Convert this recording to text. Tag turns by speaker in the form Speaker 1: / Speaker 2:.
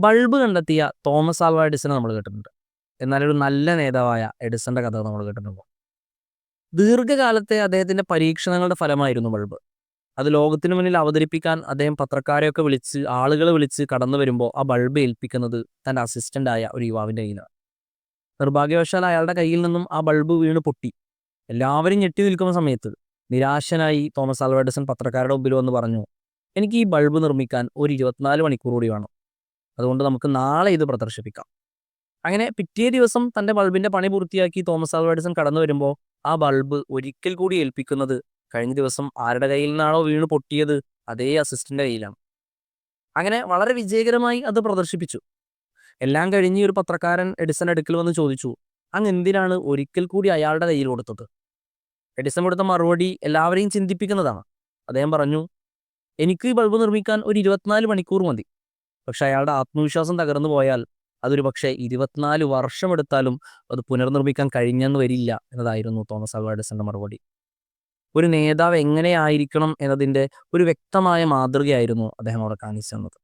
Speaker 1: Bulb കണ്ടെത്തിയ Thomas Alva എഡിസനെ നമ്മൾ കേട്ടിട്ടുണ്ട്. എന്നാൽ ഒരു നല്ല നേതാവായ എഡിസന്റെ കഥ നമ്മൾ കേട്ടിട്ടുണ്ടോ? ദീർഘകാലത്തെ അദ്ദേഹത്തിന്റെ പരീക്ഷണങ്ങളുടെ ഫലമായിരുന്നു ബൾബ്. അത് ലോകത്തിന് മുന്നിൽ അവതരിപ്പിക്കാൻ അദ്ദേഹം പത്രക്കാരെയൊക്കെ വിളിച്ച്, ആളുകളെ വിളിച്ച് കടന്നു വരുമ്പോൾ ആ ബൾബ് ഏൽപ്പിക്കുന്നത് തന്റെ അസിസ്റ്റന്റായ ഒരു യുവാവിന്റെ കയ്യിലാണ്. നിർഭാഗ്യവശാൽ അയാളുടെ കയ്യിൽ നിന്നും ആ ബൾബ് വീണ് പൊട്ടി. എല്ലാവരും ഞെട്ടി നിൽക്കുന്ന സമയത്ത് നിരാശനായി തോമസ് ആൽവ എഡിസൺ പത്രക്കാരുടെ മുമ്പിൽ വന്ന് പറഞ്ഞു, എനിക്ക് ഈ ബൾബ് നിർമ്മിക്കാൻ ഒരു 24 മണിക്കൂർ കൂടി വേണം. അതുകൊണ്ട് നമുക്ക് നാളെ ഇത് പ്രദർശിപ്പിക്കാം. അങ്ങനെ പിറ്റേ ദിവസം തന്റെ ബൾബിന്റെ പണി പൂർത്തിയാക്കി തോമസ് ആൽവ എഡിസൺ കടന്നു വരുമ്പോൾ ആ ബൾബ് ഒരിക്കൽ കൂടി ഏൽപ്പിക്കുന്നത് കഴിഞ്ഞ ദിവസം ആരുടെ കയ്യിൽ നിന്നാണോ വീണ് പൊട്ടിയത് അതേ അസിസ്റ്റന്റ് കയ്യിലാണ്. അങ്ങനെ വളരെ വിജയകരമായി അത് പ്രദർശിപ്പിച്ചു. എല്ലാം കഴിഞ്ഞ് ഒരു പത്രക്കാരൻ എഡിസൺ അടുക്കൽ വന്ന് ചോദിച്ചു, അങ്ങ് എന്തിനാണ് ഒരിക്കൽ കൂടി അയാളുടെ കയ്യിൽ കൊടുത്തത്? എഡിസൺ കൊടുത്ത മറുപടി എല്ലാവരെയും ചിന്തിപ്പിക്കുന്നതാണ്. അദ്ദേഹം പറഞ്ഞു, എനിക്ക് ഈ ബൾബ് നിർമ്മിക്കാൻ ഒരു 24 മണിക്കൂർ മതി. പക്ഷെ അയാളുടെ ആത്മവിശ്വാസം തകർന്നു പോയാൽ അതൊരു പക്ഷേ 24 വർഷമെടുത്താലും അത് പുനർനിർമ്മിക്കാൻ കഴിഞ്ഞെന്ന് വരില്ല എന്നതായിരുന്നു തോമസ് ആൽവ എഡിസന്റെ മറുപടി. ഒരു നേതാവ് എങ്ങനെയായിരിക്കണം എന്നതിൻ്റെ ഒരു വ്യക്തമായ മാതൃകയായിരുന്നു അദ്ദേഹം അവിടെ കാണിച്ചു തന്നത്.